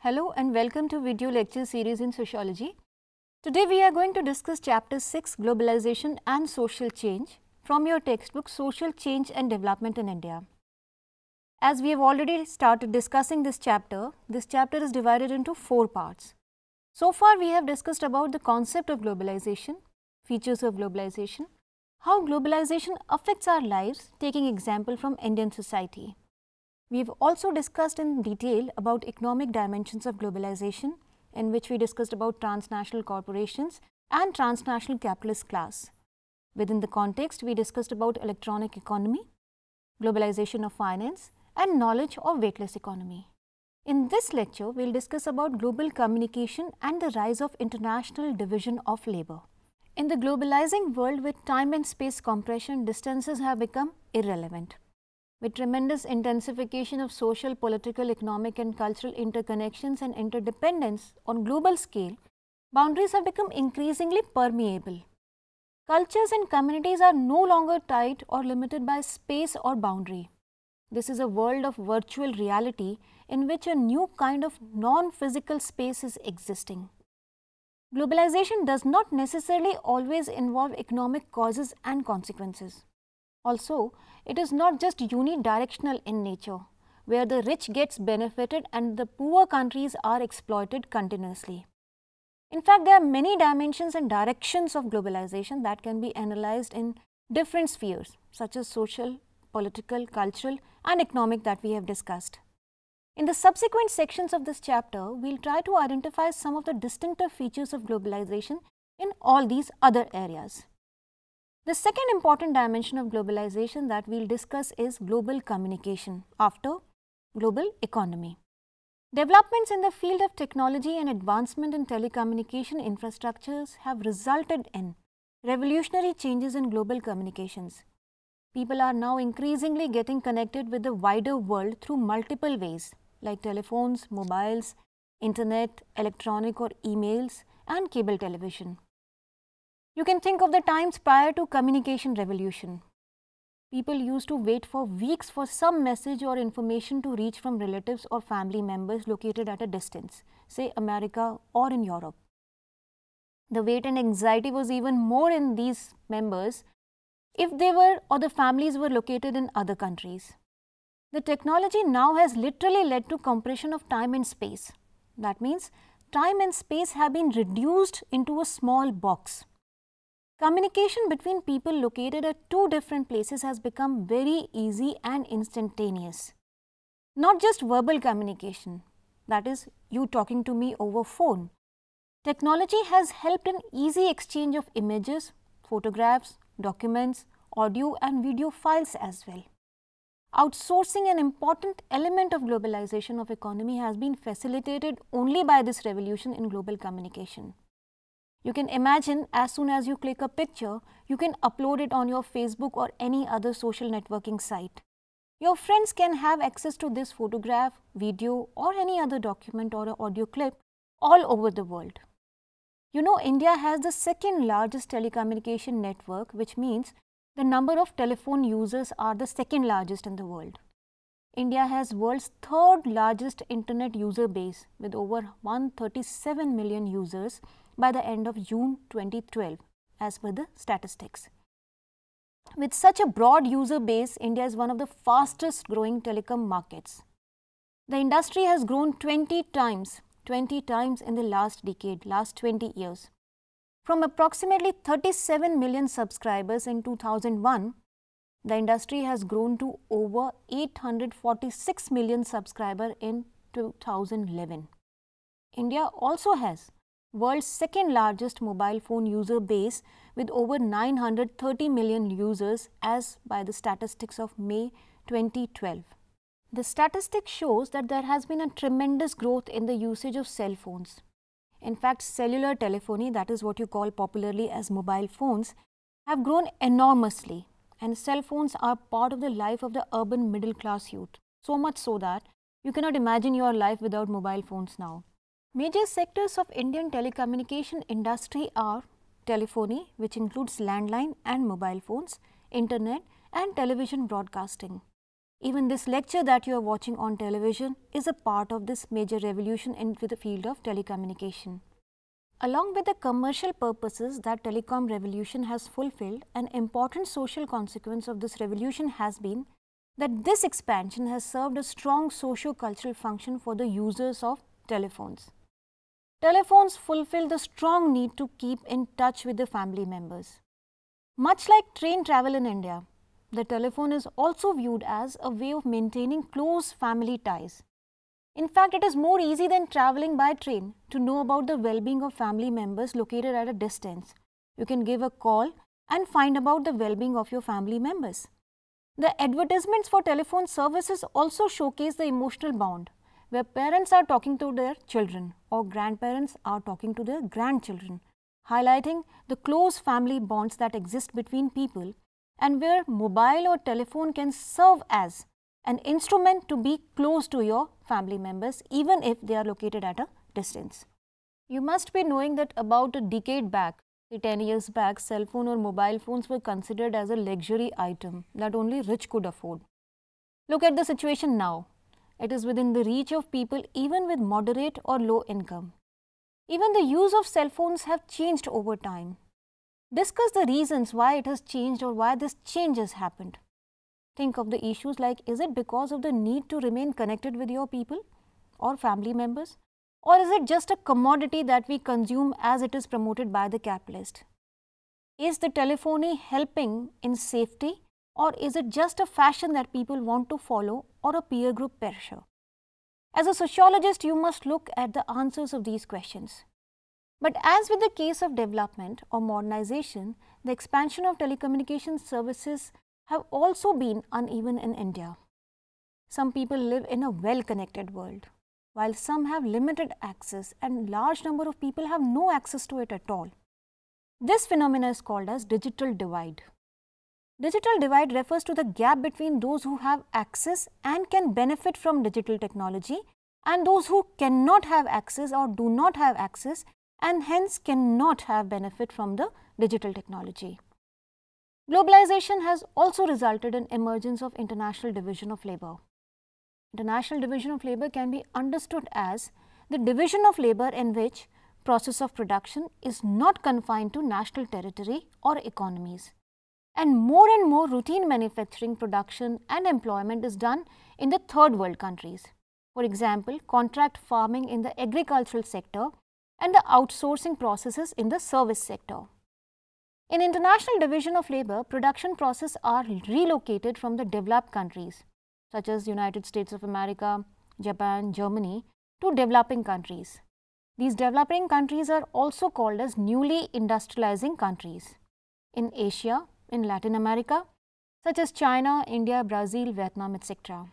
Hello and welcome to video lecture series in Sociology. Today we are going to discuss chapter 6 Globalization and Social Change from your textbook Social Change and Development in India. As we have already started discussing this chapter is divided into 4 parts. So far we have discussed about the concept of globalization, features of globalization, how globalization affects our lives, taking example from Indian society. We have also discussed in detail about economic dimensions of globalization, in which we discussed about transnational corporations and transnational capitalist class. Within the context, we discussed about electronic economy, globalization of finance, and knowledge or weightless economy. In this lecture, we will discuss about global communication and the rise of international division of labor. In the globalizing world with time and space compression, distances have become irrelevant. With tremendous intensification of social, political, economic and cultural interconnections and interdependence on global scale, boundaries have become increasingly permeable. Cultures and communities are no longer tied or limited by space or boundary. This is a world of virtual reality in which a new kind of non-physical space is existing. Globalization does not necessarily always involve economic causes and consequences. Also, it is not just unidirectional in nature, where the rich gets benefited and the poor countries are exploited continuously. In fact, there are many dimensions and directions of globalization that can be analyzed in different spheres, such as social, political, cultural and economic that we have discussed. In the subsequent sections of this chapter, we will try to identify some of the distinctive features of globalization in all these other areas. The second important dimension of globalization that we will discuss is global communication after global economy. Developments in the field of technology and advancement in telecommunication infrastructures have resulted in revolutionary changes in global communications. People are now increasingly getting connected with the wider world through multiple ways like telephones, mobiles, internet, electronic or emails and cable television. You can think of the times prior to communication revolution. People used to wait for weeks for some message or information to reach from relatives or family members located at a distance, say America or in Europe. The wait and anxiety was even more in these members if they were or the families were located in other countries. The technology now has literally led to compression of time and space. That means time and space have been reduced into a small box. Communication between people located at two different places has become very easy and instantaneous. Not just verbal communication, that is, you talking to me over phone. Technology has helped in easy exchange of images, photographs, documents, audio and video files as well. Outsourcing, an important element of globalization of economy, has been facilitated only by this revolution in global communication. You can imagine as soon as you click a picture, you can upload it on your Facebook or any other social networking site. Your friends can have access to this photograph, video or any other document or an audio clip all over the world. You know, India has the second largest telecommunication network, which means the number of telephone users are the second largest in the world. India has world's third largest internet user base with over 137 million users by the end of June 2012 as per the statistics. With such a broad user base, India is one of the fastest growing telecom markets. The industry has grown 20 times in the last decade, last 20 years. From approximately 37 million subscribers in 2001, the industry has grown to over 846 million subscribers in 2011. India also has world's second largest mobile phone user base with over 930 million users as by the statistics of May 2012. The statistic shows that there has been a tremendous growth in the usage of cell phones. In fact, cellular telephony, that is what you call popularly as mobile phones, have grown enormously, and cell phones are part of the life of the urban middle class youth, so much so that you cannot imagine your life without mobile phones now. Major sectors of Indian telecommunication industry are telephony, which includes landline and mobile phones, internet and television broadcasting. Even this lecture that you are watching on television is a part of this major revolution into the field of telecommunication. Along with the commercial purposes that telecom revolution has fulfilled, an important social consequence of this revolution has been that this expansion has served a strong socio-cultural function for the users of telephones. Telephones fulfill the strong need to keep in touch with the family members. Much like train travel in India, the telephone is also viewed as a way of maintaining close family ties. In fact, it is more easy than traveling by train to know about the well-being of family members located at a distance. You can give a call and find about the well-being of your family members. The advertisements for telephone services also showcase the emotional bond, where parents are talking to their children or grandparents are talking to their grandchildren, highlighting the close family bonds that exist between people, and where mobile or telephone can serve as an instrument to be close to your family members even if they are located at a distance. You must be knowing that about a decade back, 10 years back, cell phone or mobile phones were considered as a luxury item that only rich could afford. Look at the situation now. It is within the reach of people even with moderate or low income. Even the use of cell phones have changed over time. Discuss the reasons why it has changed or why this change has happened. Think of the issues like, is it because of the need to remain connected with your people or family members? Or is it just a commodity that we consume as it is promoted by the capitalist? Is the telephony helping in safety, or is it just a fashion that people want to follow or a peer group pressure? As a sociologist, you must look at the answers of these questions. But as with the case of development or modernization, the expansion of telecommunication services have also been uneven in India. Some people live in a well-connected world, while some have limited access and large number of people have no access to it at all. This phenomenon is called as digital divide. Digital divide refers to the gap between those who have access and can benefit from digital technology and those who cannot have access or do not have access and hence cannot have benefit from the digital technology. Globalization has also resulted in emergence of international division of labor. International division of labor can be understood as the division of labor in which process of production is not confined to national territory or economies. And more routine manufacturing, production and employment is done in the third world countries. For example, contract farming in the agricultural sector and the outsourcing processes in the service sector. In international division of labor, production processes are relocated from the developed countries such as United States of America, Japan, Germany to developing countries. These developing countries are also called as newly industrializing countries. In Asia, in Latin America, such as China, India, Brazil, Vietnam, etc.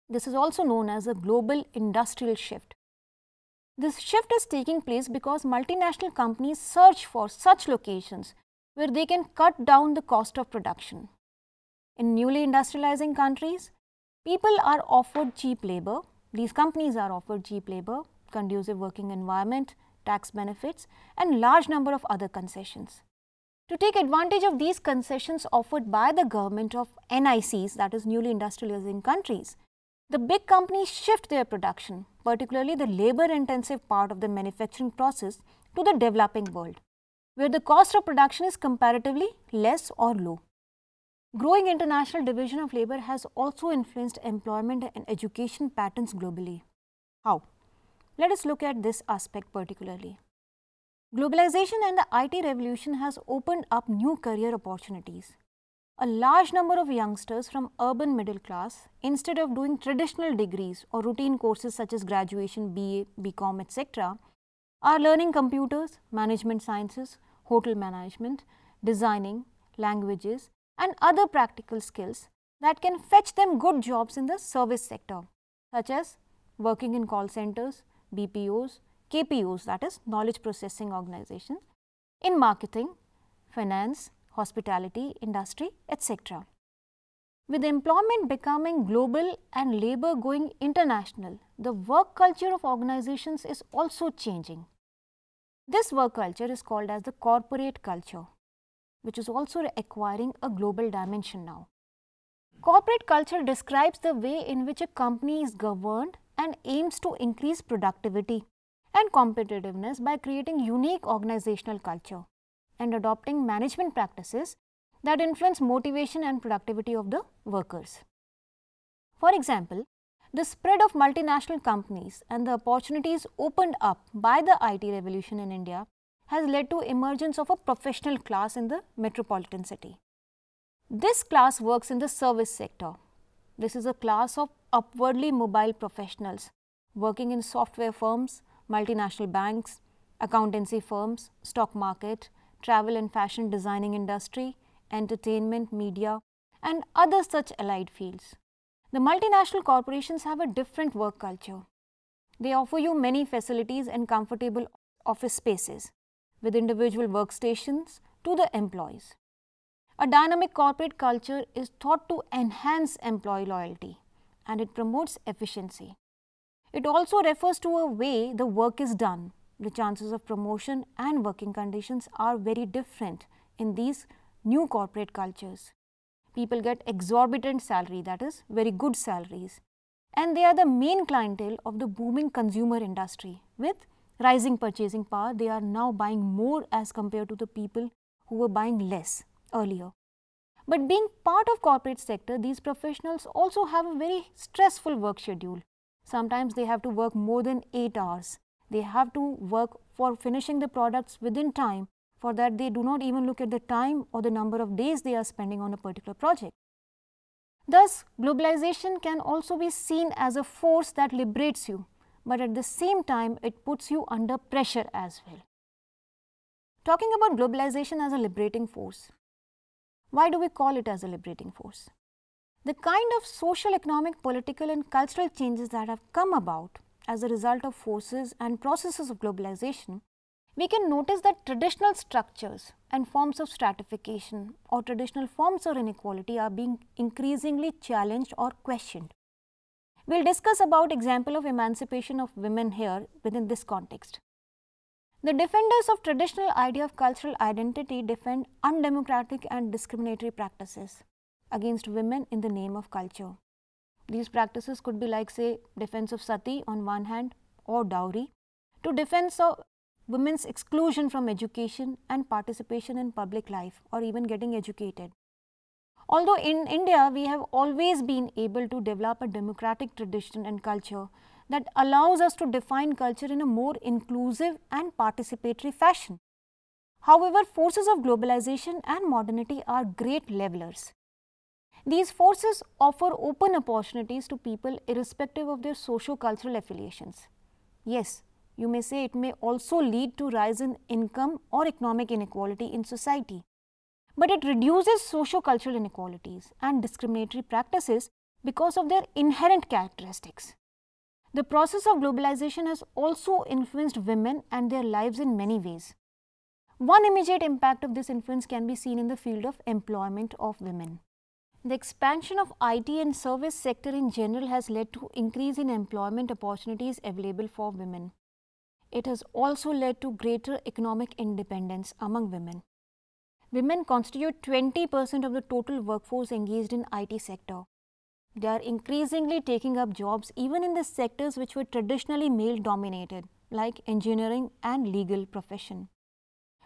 This is also known as a global industrial shift. This shift is taking place because multinational companies search for such locations where they can cut down the cost of production. In newly industrializing countries, people are offered cheap labor. These companies are offered cheap labor, conducive working environment, tax benefits, and large number of other concessions. To take advantage of these concessions offered by the government of NICs, that is newly industrializing countries, the big companies shift their production, particularly the labor-intensive part of the manufacturing process, to the developing world, where the cost of production is comparatively less or low. Growing international division of labor has also influenced employment and education patterns globally. How? Let us look at this aspect particularly. Globalization and the IT revolution has opened up new career opportunities. A large number of youngsters from urban middle class, instead of doing traditional degrees or routine courses such as graduation, BA, BCom, etc., are learning computers, management sciences, hotel management, designing, languages, and other practical skills that can fetch them good jobs in the service sector, such as working in call centers, BPOs, KPOs, that is knowledge processing organizations, in marketing, finance, hospitality, industry, etc. With employment becoming global and labor going international, the work culture of organizations is also changing. This work culture is called as the corporate culture, which is also acquiring a global dimension now. Corporate culture describes the way in which a company is governed and aims to increase productivity and competitiveness by creating unique organizational culture and adopting management practices that influence motivation and productivity of the workers. For example, the spread of multinational companies and the opportunities opened up by the IT revolution in India has led to emergence of a professional class in the metropolitan city. This class works in the service sector. This is a class of upwardly mobile professionals working in software firms, multinational banks, accountancy firms, stock market, travel and fashion designing industry, entertainment, media, and other such allied fields. The multinational corporations have a different work culture. They offer you many facilities and comfortable office spaces with individual workstations to the employees. A dynamic corporate culture is thought to enhance employee loyalty and it promotes efficiency. It also refers to a way the work is done. The chances of promotion and working conditions are very different in these new corporate cultures. People get exorbitant salary, that is, very good salaries, and they are the main clientele of the booming consumer industry. With rising purchasing power, they are now buying more as compared to the people who were buying less earlier. But being part of corporate sector, these professionals also have a very stressful work schedule. Sometimes they have to work more than 8 hours. They have to work for finishing the products within time. For that, they do not even look at the time or the number of days they are spending on a particular project. Thus, globalization can also be seen as a force that liberates you, but at the same time, it puts you under pressure as well. Talking about globalization as a liberating force, why do we call it as a liberating force? The kind of social, economic, political and cultural changes that have come about as a result of forces and processes of globalization, we can notice that traditional structures and forms of stratification or traditional forms of inequality are being increasingly challenged or questioned. We will discuss about example of emancipation of women here within this context. The defenders of traditional idea of cultural identity defend undemocratic and discriminatory practices against women in the name of culture. These practices could be like, say, defense of sati on one hand or dowry, to defense of women's exclusion from education and participation in public life or even getting educated. Although in India, we have always been able to develop a democratic tradition and culture that allows us to define culture in a more inclusive and participatory fashion. However, forces of globalization and modernity are great levelers. These forces offer open opportunities to people irrespective of their socio-cultural affiliations. Yes, you may say it may also lead to rise in income or economic inequality in society, but it reduces socio-cultural inequalities and discriminatory practices because of their inherent characteristics. The process of globalization has also influenced women and their lives in many ways. One immediate impact of this influence can be seen in the field of employment of women. The expansion of IT and service sector in general has led to increase in employment opportunities available for women. It has also led to greater economic independence among women. Women constitute 20% of the total workforce engaged in IT sector. They are increasingly taking up jobs even in the sectors which were traditionally male dominated, like engineering and legal profession.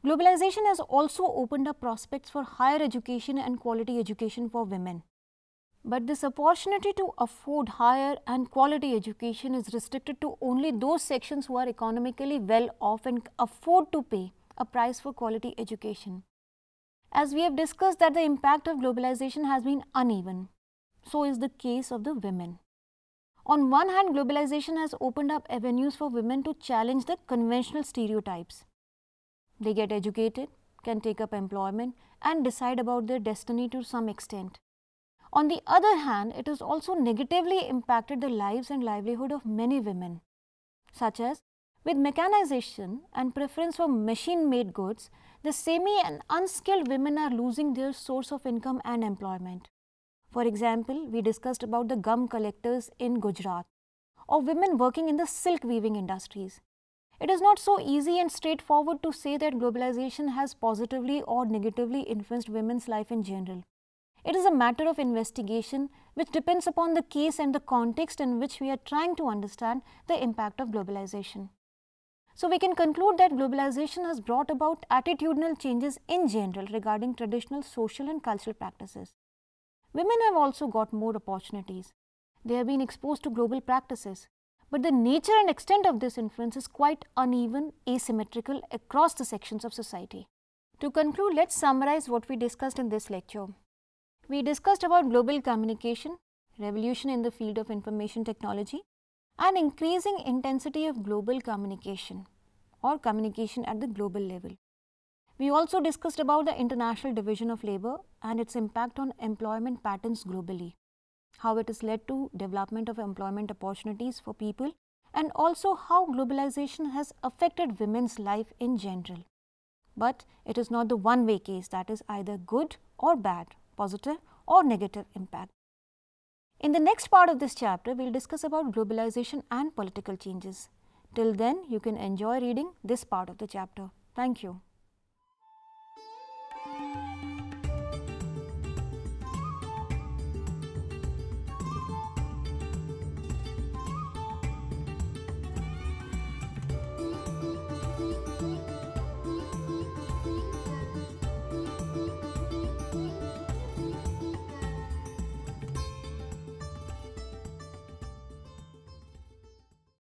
Globalization has also opened up prospects for higher education and quality education for women. But this opportunity to afford higher and quality education is restricted to only those sections who are economically well off and afford to pay a price for quality education. As we have discussed that the impact of globalization has been uneven, so is the case of the women. On one hand, globalization has opened up avenues for women to challenge the conventional stereotypes. They get educated, can take up employment and decide about their destiny to some extent. On the other hand, it has also negatively impacted the lives and livelihood of many women, such as with mechanization and preference for machine-made goods, the semi and unskilled women are losing their source of income and employment. For example, we discussed about the gum collectors in Gujarat or women working in the silk weaving industries. It is not so easy and straightforward to say that globalization has positively or negatively influenced women's life in general. It is a matter of investigation which depends upon the case and the context in which we are trying to understand the impact of globalization. So, we can conclude that globalization has brought about attitudinal changes in general regarding traditional social and cultural practices. Women have also got more opportunities. They have been exposed to global practices, but the nature and extent of this influence is quite uneven, asymmetrical across the sections of society. To conclude, let's summarize what we discussed in this lecture. We discussed about global communication, revolution in the field of information technology, and increasing intensity of global communication or communication at the global level. We also discussed about the international division of labor and its impact on employment patterns globally, how it has led to development of employment opportunities for people, and also how globalization has affected women's life in general. But it is not the one-way case, that is either good or bad, positive or negative impact. In the next part of this chapter, we will discuss about globalization and political changes. Till then, you can enjoy reading this part of the chapter. Thank you.